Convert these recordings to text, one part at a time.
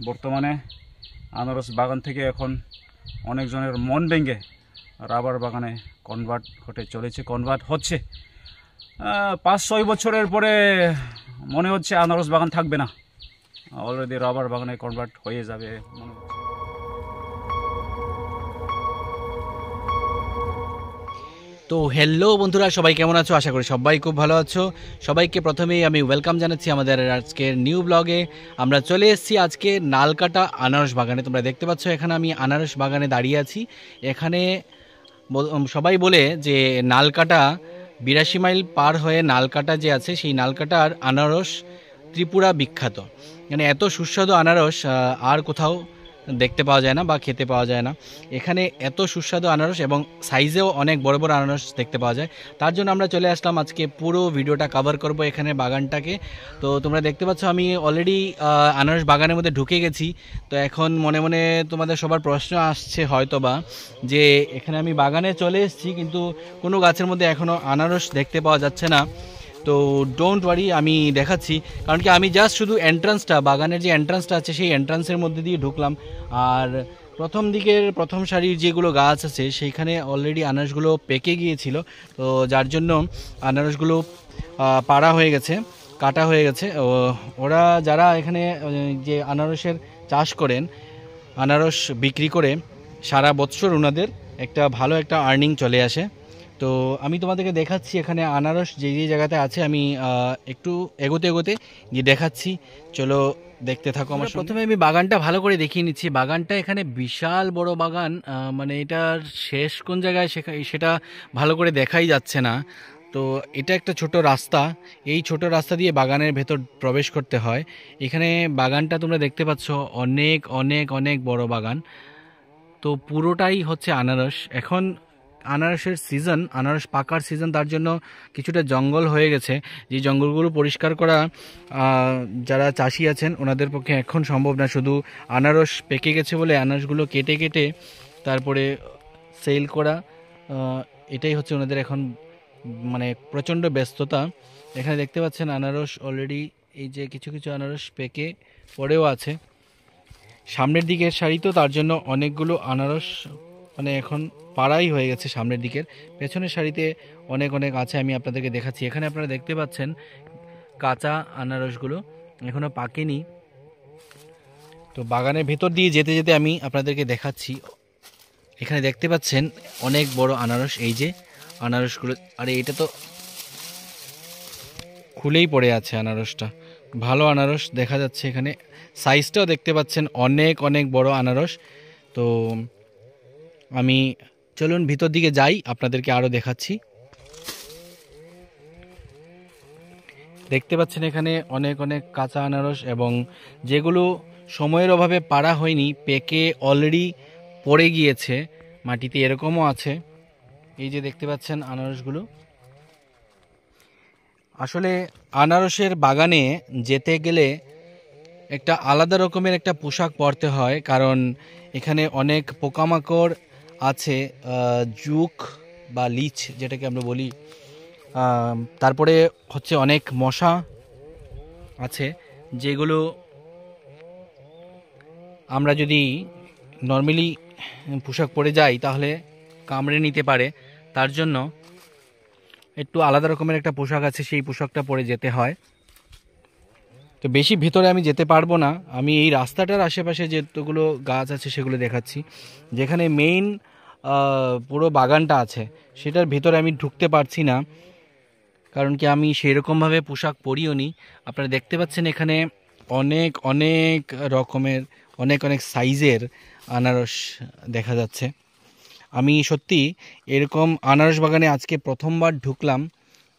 বর্তমানে আনারস বাগান থেকে এখন অনেকজনের মন ভেঙে রাবার বাগানে কনভার্ট হচ্ছে। 5-6 বছরের পরে মনে হচ্ছে আনারস বাগান থাকবে না, অলরেডি রাবার বাগানে কনভার্ট হয়ে যাবে মনে হচ্ছে। তো হ্যালো বন্ধুরা, সবাই কেমন আছো? আশা করি সবাই খুব ভালো আছো। সবাইকে প্রথমেই আমি ওয়েলকাম জানাচ্ছি আমাদের আজকের নিউ ব্লগে। আমরা চলে এসেছি আজকে নালকাটা আনারস বাগানে। তোমরা দেখতে পাচ্ছ এখানে আমি আনারস বাগানে দাঁড়িয়ে আছি। এখানে সবাই বলে যে নালকাটা 82 মাইল পার হয়ে নালকাটা যে আছে সেই নালকাটার আনারস ত্রিপুরা বিখ্যাত। মানে এত সুস্বাদু আনারস আর কোথাও দেখতে পাওয়া যায় না বা খেতে পাওয়া যায় না। এখানে এত সুস্বাদু আনারস এবং সাইজেও অনেক বড় বড় আনারস দেখতে পাওয়া যায়। তার জন্য আমরা চলে আসলাম, আজকে পুরো ভিডিওটা কভার করব এখানে বাগানটাকে। তো তোমরা দেখতে পাচ্ছ আমি অলরেডি আনারস বাগানের মধ্যে ঢুকে গেছি। তো এখন মনে মনে তোমাদের সবার প্রশ্ন আসছে হয়তো বা, যে এখানে আমি বাগানে চলে এসেছি কিন্তু কোনো গাছের মধ্যে এখনও আনারস দেখতে পাওয়া যাচ্ছে না। তো ডোন্ট ওয়ারি, আমি দেখাচ্ছি। কারণ কি আমি জাস্ট শুধু এন্ট্রান্সটা, বাগানের যে এন্ট্রান্সটা আছে সেই এন্ট্রান্সের মধ্যে দিয়ে ঢুকলাম। আর প্রথম সারির যেগুলো গাছ আছে সেইখানে অলরেডি আনারসগুলো পেকে গিয়েছিল। তো যার জন্য আনারসগুলো পাড়া হয়ে গেছে, কাটা হয়ে গেছে। ওরা যারা এখানে যে আনারসের চাষ করেন, আনারস বিক্রি করে সারা বছর ওনাদের ভালো একটা আর্নিং চলে আসে। তো আমি তোমাদেরকে দেখাচ্ছি এখানে আনারস যে যে জায়গাতে আছে, আমি একটু এগোতে গিয়ে দেখাচ্ছি। চলো দেখতে থাকো আমার সঙ্গে। প্রথমে আমি বাগানটা ভালো করে দেখিয়ে নিচ্ছি। বাগানটা এখানে বিশাল বড় বাগান, মানে এটার শেষ কোন জায়গায় সেটা ভালো করে দেখাই যাচ্ছে না। তো এটা একটা ছোট রাস্তা, এই ছোট রাস্তা দিয়ে বাগানের ভেতর প্রবেশ করতে হয়। এখানে বাগানটা তোমরা দেখতে পাচ্ছ, অনেক অনেক অনেক বড় বাগান। তো পুরোটাই হচ্ছে আনারস। এখন আনারসের সিজন, আনারস পাকার সিজন, তার জন্য কিছুটা জঙ্গল হয়ে গেছে। যে জঙ্গলগুলো পরিষ্কার করা যারা চাষি আছেন ওনাদের পক্ষে এখন সম্ভব না। শুধু আনারস পেকে গেছে বলে আনারসগুলো কেটে তারপরে সেল করা, এটাই হচ্ছে ওনাদের এখন মানে প্রচণ্ড ব্যস্ততা। এখানে দেখতে পাচ্ছেন আনারস অলরেডি, এই যে কিছু কিছু আনারস পেকে পড়েও আছে সামনের দিকের সারি। তো তার জন্য অনেকগুলো আনারস মানে এখন পাড়াই হয়ে গেছে সামনের দিকের। পেছনের সারিতে অনেক অনেক আছে, আমি আপনাদেরকে দেখাচ্ছি। এখানে আপনারা দেখতে পাচ্ছেন কাঁচা আনারসগুলো এখনও পাকেনি। তো বাগানের ভেতর দিয়ে যেতে যেতে আমি আপনাদেরকে দেখাচ্ছি। এখানে দেখতে পাচ্ছেন অনেক বড় আনারস, এই যে আনারসগুলো। আরে এটা তো খুলেই পড়ে আছে আনারসটা। ভালো আনারস দেখা যাচ্ছে এখানে, সাইজটাও দেখতে পাচ্ছেন অনেক অনেক বড় আনারস। তো আমি চলুন ভিতর দিকে যাই, আপনাদেরকে আরও দেখাচ্ছি। দেখতে পাচ্ছেন এখানে অনেক অনেক কাঁচা আনারস, এবং যেগুলো সময়ের অভাবে পাড়া হয়নি, পেকে অলরেডি পড়ে গিয়েছে মাটিতে, এরকমও আছে। এই যে দেখতে পাচ্ছেন আনারসগুলো। আসলে আনারসের বাগানে যেতে গেলে একটা আলাদা রকমের একটা পোশাক পরতে হয়, কারণ এখানে অনেক পোকামাকড় আছে, জুক বা লিচ যেটাকে আমরা বলি। তারপরে হচ্ছে অনেক মশা আছে, যেগুলো আমরা যদি নর্মালি পোশাক পরে যাই তাহলে কামড়ে নিতে পারে। তার জন্য একটু আলাদা রকমের একটা পোশাক আছে, সেই পোশাকটা পরে যেতে হয়। তো বেশি ভিতরে আমি যেতে পারবো না, আমি এই রাস্তাটার আশেপাশে যেগুলো গাছ আছে সেগুলো দেখাচ্ছি। যেখানে মেইন পুরো বাগানটা আছে সেটার ভিতরে আমি ঢুকতে পারছি না, কারণ কি আমি সেরকমভাবে পোশাক পরিও নি। আপনারা দেখতে পাচ্ছেন এখানে অনেক অনেক রকমের, অনেক অনেক সাইজের আনারস দেখা যাচ্ছে। আমি সত্যি এরকম আনারস বাগানে আজকে প্রথমবার ঢুকলাম,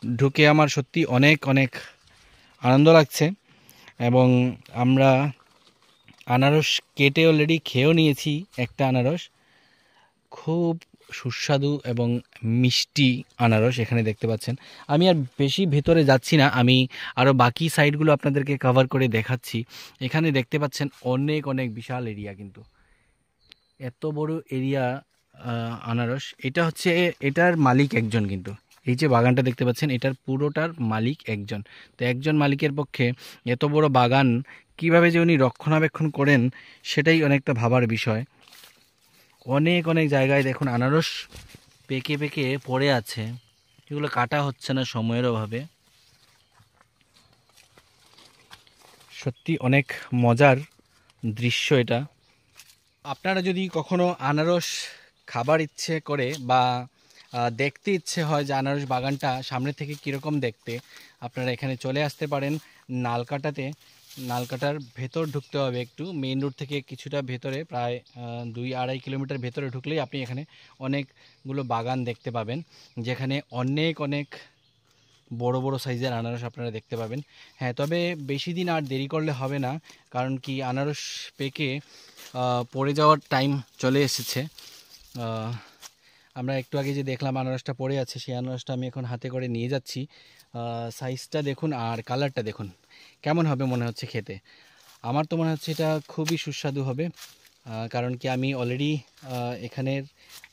ঢুকে আমার সত্যি অনেক অনেক আনন্দ লাগছে। এবং আমরা আনারস কেটে অলরেডি খেয়েও নিয়েছি একটা আনারস, খুব সুস্বাদু এবং মিষ্টি আনারস এখানে দেখতে পাচ্ছেন। আমি আর বেশি ভেতরে যাচ্ছি না, আমি আরও বাকি সাইডগুলো আপনাদেরকে কভার করে দেখাচ্ছি। এখানে দেখতে পাচ্ছেন অনেক অনেক বিশাল এরিয়া, কিন্তু এত বড় এরিয়া আনারস। এটা হচ্ছে এটার মালিক একজন, কিন্তু এই যে বাগানটা দেখতে পাচ্ছেন এটার পুরোটার মালিক একজন। তো একজন মালিকের পক্ষে এত বড় বাগান কিভাবে যে উনি রক্ষণাবেক্ষণ করেন সেটাই অনেকটা ভাবার বিষয়। অনেক অনেক জায়গায় দেখুন আনারস পেকে পেকে পড়ে আছে, এগুলো কাটা হচ্ছে না সময়ের অভাবে। সত্যি অনেক মজার দৃশ্য এটা। আপনারা যদি কখনো আনারস খাবার ইচ্ছে করে বা দেখতে ইচ্ছে হয় যে আনারস বাগানটা সামনে থেকে কীরকম দেখতে, আপনারা এখানে চলে আসতে পারেন নালকাটাতে। নালকাটার ভেতর ঢুকতে হবে, একটু মেইন রোড থেকে কিছুটা ভেতরে, প্রায় 2-2.5 কিলোমিটার ভেতরে ঢুকলেই আপনি এখানে অনেকগুলো বাগান দেখতে পাবেন, যেখানে অনেক অনেক বড় বড় সাইজের আনারস আপনারা দেখতে পাবেন। হ্যাঁ, তবে বেশি দিন আর দেরি করলে হবে না, কারণ কি আনারস পেকে পড়ে যাওয়ার টাইম চলে এসেছে। আমরা একটু আগে যে দেখলাম আনারসটা পড়ে আছে, সেই আনারসটা আমি এখন হাতে করে নিয়ে যাচ্ছি। সাইজটা দেখুন আর কালারটা দেখুন, কেমন হবে মনে হচ্ছে খেতে? আমার তো মনে হচ্ছে এটা খুবই সুস্বাদু হবে, কারণ কি আমি অলরেডি এখানের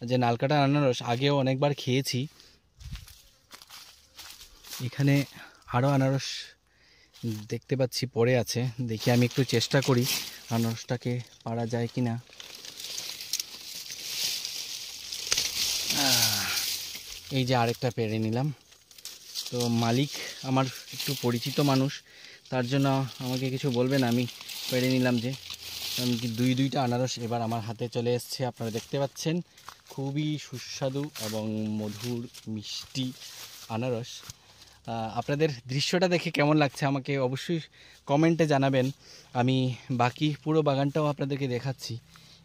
যে নালকাটা আনারস আগেও অনেকবার খেয়েছি। এখানে আরও আনারস দেখতে পাচ্ছি পড়ে আছে, দেখি আমি একটু চেষ্টা করি আনারসটাকে পারা যায় কি না। এই যে আরেকটা পেরে নিলাম। তো মালিক আমার একটু পরিচিত মানুষ, তার জন্য আমাকে কিছু বলবে না, আমি পেরে নিলাম যে, কারণ কি দুইটা আনারস এবার আমার হাতে চলে এসছে। আপনারা দেখতে পাচ্ছেন খুবই সুস্বাদু এবং মধুর মিষ্টি আনারস। আপনাদের দৃশ্যটা দেখে কেমন লাগছে আমাকে অবশ্যই কমেন্টে জানাবেন। আমি বাকি পুরো বাগানটাও আপনাদেরকে দেখাচ্ছি।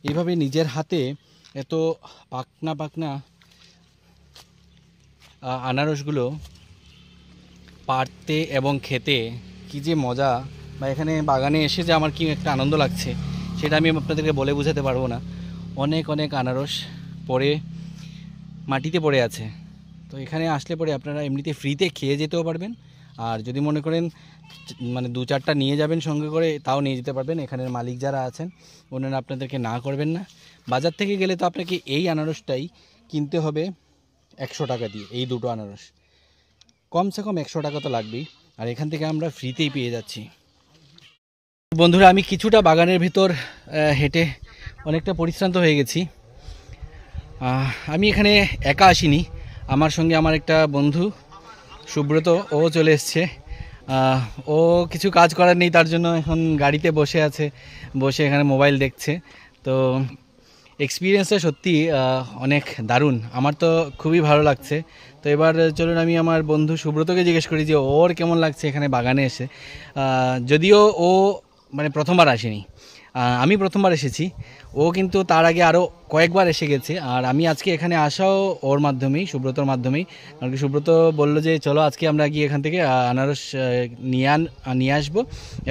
এইভাবে নিজের হাতে এত পাকনা পাকনা আনারসগুলো পাড়তে এবং খেতে কি যে মজা, বা এখানে বাগানে এসে যে আমার কি একটা আনন্দ লাগছে সেটা আমি আপনাদেরকে বলে বোঝাতে পারবো না। অনেক অনেক আনারস পড়ে মাটিতে পড়ে আছে, তো এখানে আসলে পরে আপনারা এমনিতে ফ্রিতে খেয়ে যেতেও পারবেন, আর যদি মনে করেন মানে 2-4টা নিয়ে যাবেন সঙ্গে করে, তাও নিয়ে যেতে পারবেন। এখানের মালিক যারা আছেন ওনারা আপনাদেরকে না করবেন না। বাজার থেকে গেলে তো আপনাকে এই আনারসটাই কিনতে হবে 100 টাকা দিয়ে, এই দুটো আনারস কমসে কম 100 টাকা তো লাগবেই, আর এখান থেকে আমরা ফ্রিতেই পেয়ে যাচ্ছি। বন্ধুরা, আমি কিছুটা বাগানের ভিতর হেঁটে অনেকটা পরিশ্রান্ত হয়ে গেছি। আমি এখানে একা আসিনি, আমার সঙ্গে আমার একটা বন্ধু সুব্রত, ও চলে এসছে। ও কিছু কাজ করার নেই, তার জন্য এখন গাড়িতে বসে আছে, বসে এখানে মোবাইল দেখছে। তো এক্সপিরিয়েন্সটা সত্যি অনেক দারুণ, আমার তো খুবই ভালো লাগছে। তো এবার চলুন আমি আমার বন্ধু সুব্রতকে জিজ্ঞেস করি যে ওর কেমন লাগছে এখানে বাগানে এসে। যদিও ও মানে প্রথমবার আসেনি, আমি প্রথমবার এসেছি, ও কিন্তু তার আগে আরও কয়েকবার এসে গেছে। আর আমি আজকে এখানে আসাও ওর মাধ্যমেই, সুব্রতর মাধ্যমেই। কারণ কি সুব্রত বললো যে চলো আজকে আমরা গিয়ে এখান থেকে আনারস নিয়ে আসবো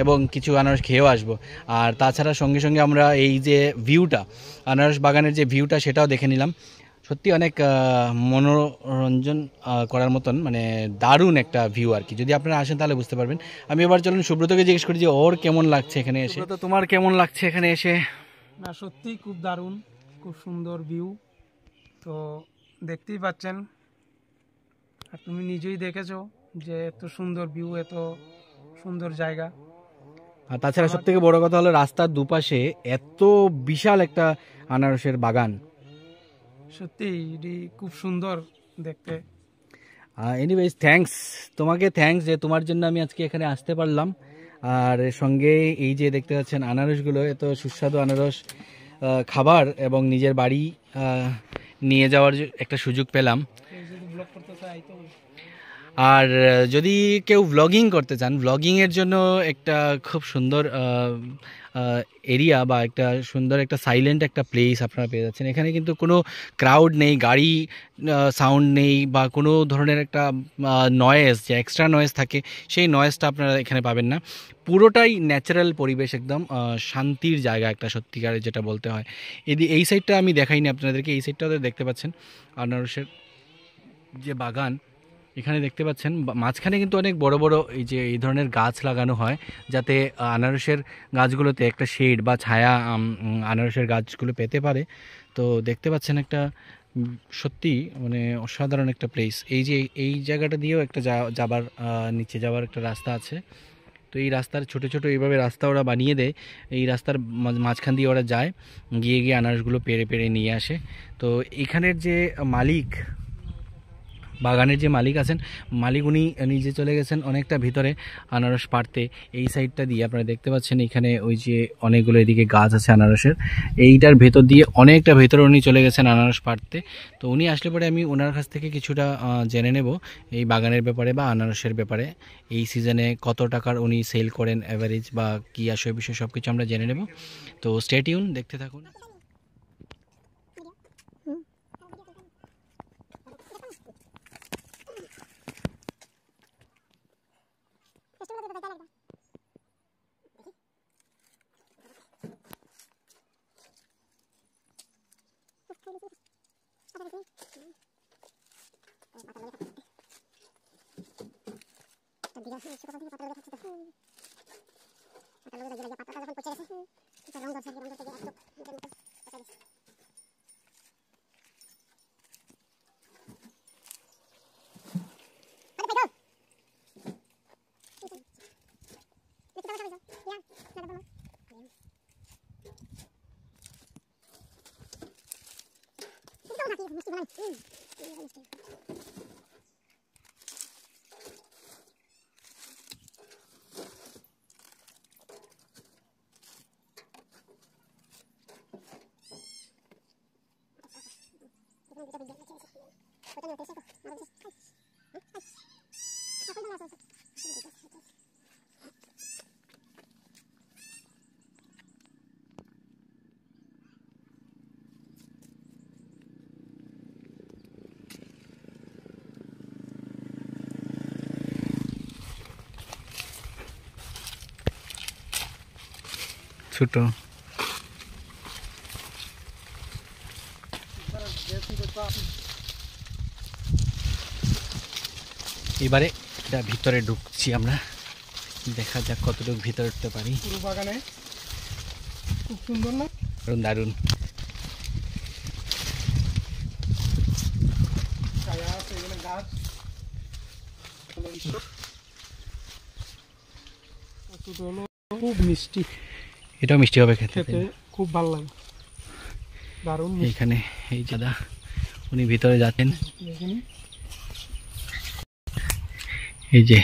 এবং কিছু আনারস খেয়েও আসবো। আর তাছাড়া সঙ্গে সঙ্গে আমরা এই যে ভিউটা, আনারস বাগানের যে ভিউটা, সেটাও দেখে নিলাম। সত্যি অনেক মনোরঞ্জন করার মতন, মানে দারুণ একটা ভিউ আর কি। যদি আপনারা আসেন তাহলে বুঝতে পারবেন। আমি এবার চলুন সুব্রতকে জিজ্ঞেস করি যে ওর কেমন লাগছে এখানে এসে। তো তোমার কেমন লাগছে এখানে এসে? না, সত্যিই খুব দারুণ, খুব সুন্দর ভিউ। তো দেখতেই পাচ্ছেন, আর তুমি নিজেই দেখেছো যে এত সুন্দর ভিউ, এত সুন্দর জায়গা। আর তাছাড়া সব থেকে বড় কথা হলো রাস্তার দুপাশে এত বিশাল একটা আনারসের বাগান। সত্যি এটি খুব সুন্দর দেখতে। এনিওয়েজ থ্যাঙ্কস, তোমাকে থ্যাঙ্কস যে তোমার জন্য আমি আজকে এখানে আসতে পারলাম। আর সঙ্গে এই যে দেখতে পাচ্ছেন আনারসগুলো, এত সুস্বাদু আনারস খাবার এবং নিজের বাড়ি নিয়ে যাওয়ার একটা সুযোগ পেলাম। ব্লগ করতে চাই তো। আর যদি কেউ ব্লগিং করতে চান, ব্লগিংয়ের জন্য একটা খুব সুন্দর এরিয়া বা একটা সুন্দর একটা সাইলেন্ট একটা প্লেস আপনারা পেয়ে যাচ্ছেন। এখানে কিন্তু কোনো ক্রাউড নেই, গাড়ি সাউন্ড নেই, বা কোনো ধরনের একটা নয়েজ, যে এক্সট্রা নয়েজ থাকে সেই নয়েজটা আপনারা এখানে পাবেন না। পুরোটাই ন্যাচারাল পরিবেশ, একদম শান্তির জায়গা একটা, সত্যিকারের যেটা বলতে হয়। এই সাইডটা আমি দেখাইনি আপনাদেরকে, এই সাইডটাও দেখতে পাচ্ছেন আনারসের যে বাগান। এখানে দেখতে পাচ্ছেন মাঝখানে কিন্তু অনেক বড় বড় এই ধরনের গাছ লাগানো হয়, যাতে আনারসের গাছগুলোতে একটা শেড বা ছায়া আনারসের গাছগুলো পেতে পারে। তো দেখতে পাচ্ছেন একটা সত্যি মানে অসাধারণ একটা প্লেস। এই যে এই জায়গাটা দিয়েও একটা যাবার নিচে যাওয়ার একটা রাস্তা আছে, তো এই রাস্তার ছোট ছোট এইভাবে রাস্তা ওরা বানিয়ে দেয়, এই রাস্তার মাঝখান দিয়ে ওরা যায়, গিয়ে গিয়ে আনারসগুলো পেড়ে পেড়ে নিয়ে আসে। তো এখানের যে মালিক, বাগানের যে মালিক আছেন, মালিক উনি নিজে চলে গেছেন অনেকটা ভিতরে আনারস পাড়তে। এই সাইডটা দিয়ে আপনারা দেখতে পাচ্ছেন এখানে ওই যে অনেকগুলো এদিকে গাছ আছে আনারসের, এইটার ভেতর দিয়ে অনেকটা ভেতরে উনি চলে গেছেন আনারস পাড়তে। তো উনি আসলে পরে আমি ওনার কাছ থেকে কিছুটা জেনে নেব এই বাগানের ব্যাপারে বা আনারসের ব্যাপারে, এই সিজনে কত টাকার উনি সেল করেন অ্যাভারেজ বা কী আসে বিষয় সব কিছু আমরা জেনে নেব। তো স্টে টিউন, দেখতে থাকুন। ছোট এবারে এটা ভিতরে ঢুকছি আমরা, দেখা যাক কতটুকু ভিতরে উঠতে পারি। পুরো বাগানে খুব সুন্দর না? দারুণ দারুণ। ছায়া আছে, এখানে গাছ, খুব মিষ্টি, এটাও মিষ্টি হবে খেতে, খেতে খুব ভালো লাগে, দারুণ। এইখানে এই দাদা উনি ভিতরে যাচ্ছেন, এই যে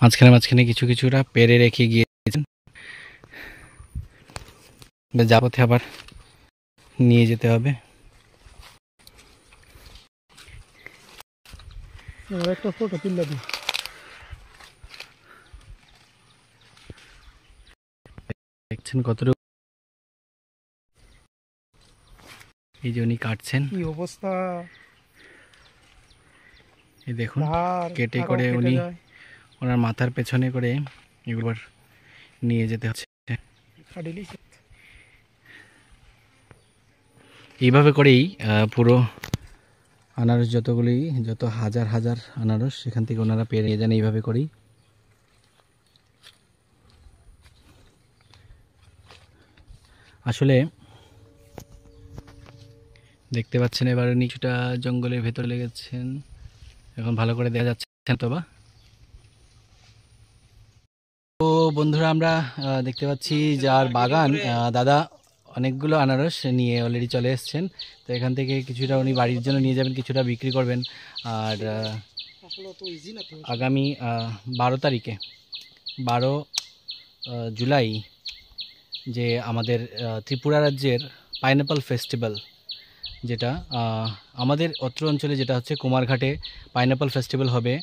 মাঝখানে মাঝখানে কিছু কিছুটা পেরে রেখে গিয়েছেন, যাবতে আবার নিয়ে যেতে হবে। একটা ফটো তুলে দিই। দেখছেন কতটুকু, এই যে উনি কাটছেন, কি অবস্থা, এই দেখুন কেটে করে উনি ওনার মাথার পেছনে করে এগুলো নিয়ে যেতে হচ্ছে। এইভাবে করেই পুরো আনারস যতগুলি, যত হাজার হাজার আনারস সেখান থেকে ওনারা পেরে নিয়ে যান এইভাবে করেই। আসলে দেখতে পাচ্ছেন এবার কিছুটা জঙ্গলের ভেতরে লেগেছেন, এখন ভালো করে দেখা যাচ্ছে তো বা। তো বন্ধুরা আমরা দেখতে পাচ্ছি যার বাগান, দাদা অনেকগুলো আনারস নিয়ে অলরেডি চলে এসছেন। তো এখান থেকে কিছুটা উনি বাড়ির জন্য নিয়ে যাবেন, কিছুটা বিক্রি করবেন। আর আগামী 12 তারিখে 12 জুলাই যে আমাদের ত্রিপুরা রাজ্যের পাইনঅ্যাপল ফেস্টিভ্যাল, যেটা আমাদের অত্র অঞ্চলে যেটা হচ্ছে কুমারঘাটে পাইনঅ্যাপল ফেস্টিভ্যাল হবে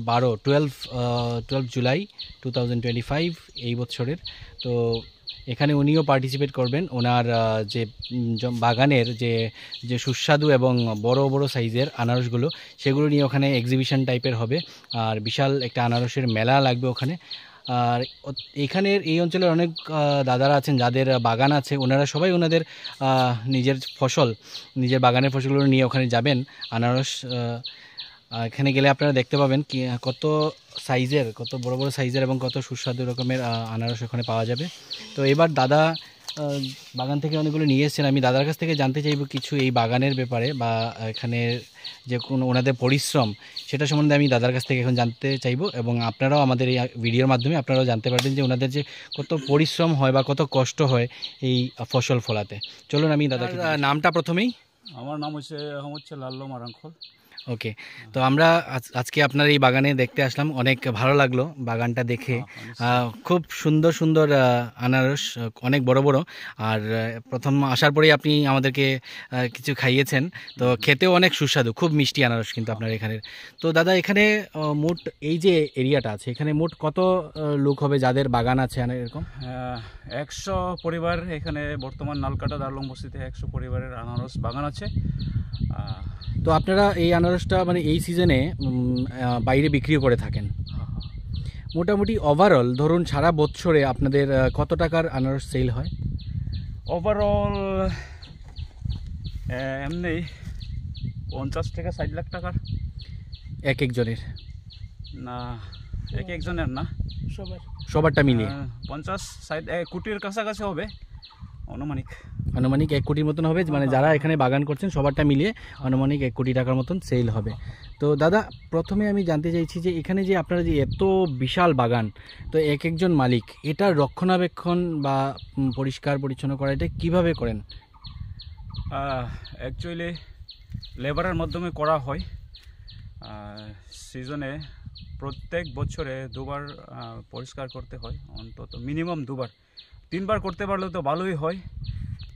12 জুলাই 2025 এই বছরের। তো এখানে উনিও পার্টিসিপেট করবেন, ওনার যে বাগানের যে সুস্বাদু এবং বড় বড় সাইজের আনারসগুলো সেগুলো নিয়ে ওখানে এক্সিবিশন টাইপের হবে, আর বিশাল একটা আনারসের মেলা লাগবে ওখানে। আর এখানের এই অঞ্চলের অনেক দাদারা আছেন যাদের বাগান আছে, ওনারা সবাই ওনাদের নিজের ফসল, নিজের বাগানের ফসলগুলো নিয়ে ওখানে যাবেন। আনারস এখানে গেলে আপনারা দেখতে পাবেন কি কত সাইজের, কত বড় বড় সাইজের এবং কত সুস্বাদু রকমের আনারস ওখানে পাওয়া যাবে। তো এবার দাদা বাগান থেকে অনেকগুলো নিয়ে এসেছেন। আমি দাদার কাছ থেকে জানতে চাইবো কিছু এই বাগানের ব্যাপারে বা এখানে যে কোনো ওনাদের পরিশ্রম সেটা সম্বন্ধে আমি দাদার কাছ থেকে এখন জানতে চাইবো, এবং আপনারাও আমাদের এই ভিডিওর মাধ্যমে আপনারাও জানতে পারবেন যে ওনাদের যে কত পরিশ্রম হয় বা কত কষ্ট হয় এই ফসল ফলাতে। চলুন আমি দাদার নামটা প্রথমেই। আমার নাম হচ্ছে লাল্লো মারাংখল। ওকে, তো আমরা আজকে আপনার এই বাগানে দেখতে আসলাম, অনেক ভালো লাগলো বাগানটা দেখে। খুব সুন্দর সুন্দর আনারস, অনেক বড় বড়। আর প্রথম আসার পরেই আপনি আমাদেরকে কিছু খাইয়েছেন, তো খেতেও অনেক সুস্বাদু, খুব মিষ্টি আনারস কিন্তু আপনার এখানের। তো দাদা এখানে মোট এই যে এরিয়াটা আছে এখানে মোট কত লোক হবে যাদের বাগান আছে এরকম? 100 পরিবার এখানে বর্তমান নালকাটা দারলং বস্তিতে 100 পরিবারের আনারস বাগান আছে। তো আপনারা এই আনারসটা মানে এই সিজনে বাইরে বিক্রিও করে থাকেন। মোটামুটি ওভারঅল ধরুন সারা বছরে আপনাদের কত টাকার আনারস সেল হয়? ওভারঅল এমনি 50 থেকে 60 লাখ টাকার। এক একজনের না, এক একজনের না, সবারটা মিলিয়ে 50-60 কোটির কাছাকাছি হবে আনুমানিক। 1 কোটির মতন হবে, মানে যারা এখানে বাগান করছেন সবারটা মিলিয়ে আনুমানিক 1 কোটি টাকার মতন সেল হবে। তো দাদা প্রথমে আমি জানতে চাইছি যে এখানে যে আপনারা যে এত বিশাল বাগান, তো এক একজন মালিক এটার রক্ষণাবেক্ষণ বা পরিষ্কার পরিচ্ছন্ন করা এটা কীভাবে করেন? অ্যাকচুয়ালি লেবারের মাধ্যমে করা হয়। সিজনে প্রত্যেক বছরে 2বার পরিষ্কার করতে হয়, অন্তত মিনিমাম 2বার। 3বার করতে পারলে তো ভালোই হয়,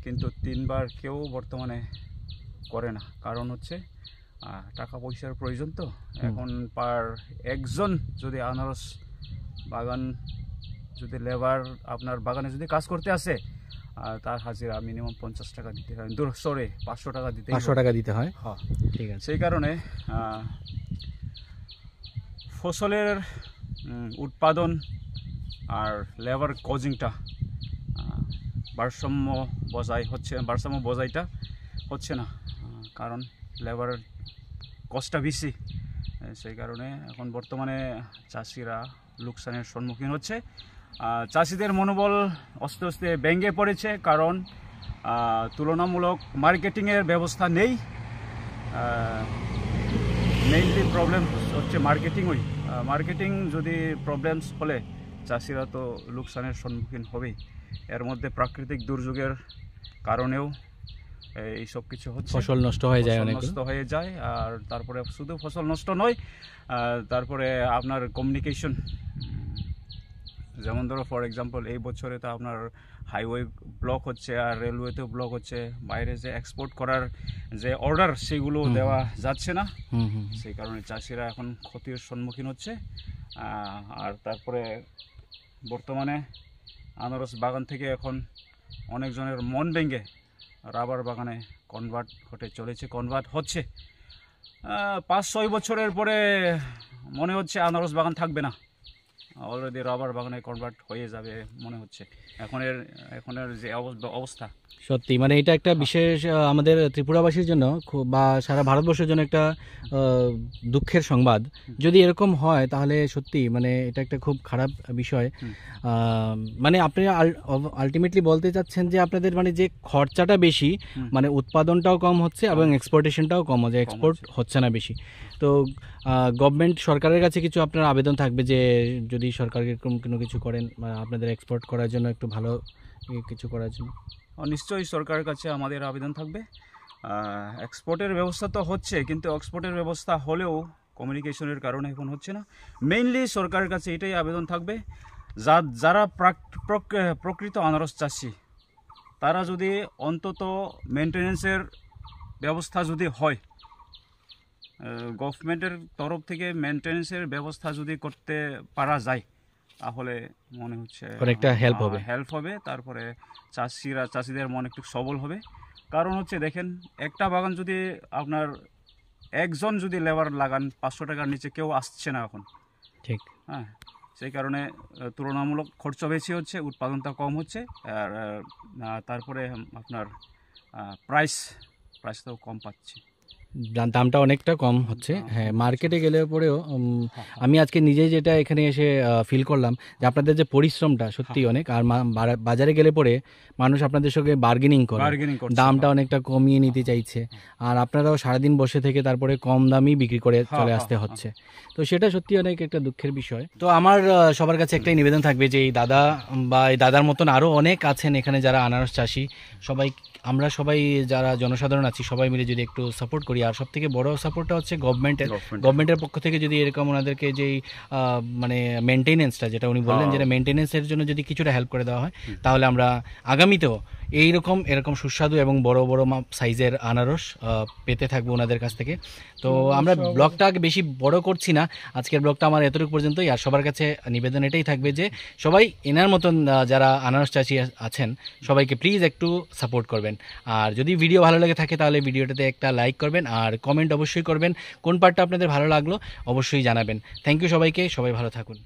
কিন্তু 3বার কেউ বর্তমানে করে না। কারণ হচ্ছে টাকা পয়সার প্রয়োজন। তো এখন পার একজন যদি আনারস বাগান যদি লেবার আপনার বাগানে যদি কাজ করতে আসে, তার হাজিরা মিনিমাম 50 টাকা দিতে হয়, 500 টাকা দিতে 500 টাকা দিতে হয়। হ্যাঁ, ঠিক আছে। সেই কারণে ফসলের উৎপাদন আর লেবার কজিংটা ভারসাম্য বজায়টা হচ্ছে না, কারণ লেবারের কষ্টটা বেশি। সেই কারণে এখন বর্তমানে চাষিরা লোকসানের সম্মুখীন হচ্ছে। চাষিদের মনোবল আস্তে আস্তে ভেঙে পড়েছে, কারণ তুলনামূলক মার্কেটিংয়ের ব্যবস্থা নেই। মেইনলি প্রবলেম হচ্ছে মার্কেটিং যদি প্রবলেমস হলে চাষিরা তো লোকসানের সম্মুখীন হবেই। এর মধ্যে প্রাকৃতিক দুর্যোগের কারণেও এই সব কিছু হচ্ছে, ফসল নষ্ট হয়ে যায়। আর তারপরে শুধু ফসল নষ্ট নয়, তারপরে আপনার কমিউনিকেশন, যেমন ধরো ফর এক্সাম্পল এই বছরে তো আপনার হাইওয়ে ব্লক হচ্ছে আর রেলওয়েতেও ব্লক হচ্ছে। বাইরে যে এক্সপোর্ট করার যে অর্ডার সেগুলো দেওয়া যাচ্ছে না। সেই কারণে চাষিরা এখন ক্ষতির সম্মুখীন হচ্ছে। আর তারপরে বর্তমানে আনারস বাগান থেকে এখন অনেকজনের মন ভেঙে রাবার বাগানে কনভার্ট হচ্ছে। 5-6 বছরের পরে মনে হচ্ছে আনারস বাগান থাকবে না, অলরেডি রাবার বাগানে কনভার্ট হয়ে যাবে মনে হচ্ছে এখনের যে অবস্থা। সত্যি মানে এটা একটা বিশেষ আমাদের ত্রিপুরাবাসীর জন্য বা সারা ভারতবর্ষের জন্য একটা দুঃখের সংবাদ। যদি এরকম হয় তাহলে সত্যি মানে এটা একটা খুব খারাপ বিষয়। মানে আপনি আলটিমেটলি বলতে চাচ্ছেন যে আপনাদের মানে যে খরচাটা বেশি, মানে উৎপাদনটাও কম হচ্ছে এবং এক্সপোর্টেশনটাও কম হচ্ছে, এক্সপোর্ট হচ্ছে না বেশি। তো গভর্নমেন্ট সরকারের কাছে কিছু আপনার আবেদন থাকবে যে যদি সরকার এরকম কোনো কিছু করেন বা আপনাদের এক্সপোর্ট করার জন্য একটু ভালো কিছু করার জন্য। নিশ্চয়ই সরকারের কাছে আমাদের আবেদন থাকবে। এক্সপোর্টের ব্যবস্থা তো হচ্ছে, কিন্তু এক্সপোর্টের ব্যবস্থা হলেও কমিউনিকেশনের কারণে এখন হচ্ছে না। মেইনলি সরকারের কাছে এটাই আবেদন থাকবে, যারা প্রকৃত আনারস চাষি তারা যদি অন্তত মেনটেন্যান্সের ব্যবস্থা যদি হয়, গভর্নমেন্টের তরফ থেকে মেনটেন্যান্সের ব্যবস্থা যদি করতে পারা যায়, তাহলে মনে হচ্ছে অনেকটা হেল্প হবে। তারপরে চাষিদের মন একটু সবল হবে। কারণ হচ্ছে দেখেন, একটা বাগান যদি আপনার একজন যদি লেবার লাগান, 500 টাকার নিচে কেউ আসছে না এখন। ঠিক, হ্যাঁ। সেই কারণে তুলনামূলক খরচা বেশি হচ্ছে, উৎপাদনটা কম হচ্ছে, আর তারপরে আপনার প্রাইসটাও কম পাচ্ছি। দামটা অনেকটা কম হচ্ছে। হ্যাঁ, মার্কেটে গেলে পরেও আমি আজকে নিজেই যেটা এখানে এসে ফিল করলাম যে আপনাদের যে পরিশ্রমটা সত্যি অনেক, আর বাজারে গেলে পরে মানুষ আপনাদের সঙ্গে বার্গেনিং করে, বার্গেনিং করছে, দামটা অনেকটা কমিয়ে নিতে চাইছে, আর আপনারাও সারাদিন বসে থেকে তারপরে কম দামই বিক্রি করে চলে আসতে হচ্ছে। তো সেটা সত্যি অনেক একটা দুঃখের বিষয়। তো আমার সবার কাছে একটাই নিবেদন থাকবে যে এই দাদা বা এই দাদার মতন আরও অনেক আছেন এখানে যারা আনারস চাষি, আমরা সবাই যারা জনসাধারণ আছি সবাই মিলে যদি একটু সাপোর্ট করি, আর সব থেকে বড় সাপোর্টটা হচ্ছে গভর্নমেন্টের পক্ষ থেকে যদি এরকম ওনাদেরকে যেই মানে মেনটেনেন্সটা, যেটা উনি বললেন যেটা মেনটেনেন্সের জন্য যদি কিছুটা হেল্প করে দেওয়া হয়, তাহলে আমরা আগামীতেও এরকম সুস্বাদু এবং বড় বড় সাইজের আনারস পেতে থাকবো ওনাদের কাছ থেকে। তো আমরা ব্লগটা বেশি বড় করছি না, আজকের ব্লগটা আমার এতটুকু পর্যন্তই। আর সবার কাছে নিবেদন এটাই থাকবে যে সবাই এনার মতন যারা আনারস চাষি আছেন সবাইকে প্লিজ একটু সাপোর্ট করবেন। আর যদি ভিডিও ভালো লেগে থাকে তাহলে ভিডিওটাতে একটা লাইক করবেন, আর কমেন্ট অবশ্যই করবেন, কোন পার্টটা আপনাদের ভালো লাগলো অবশ্যই জানাবেন। থ্যাংক ইউ সবাইকে, সবাই ভালো থাকুন।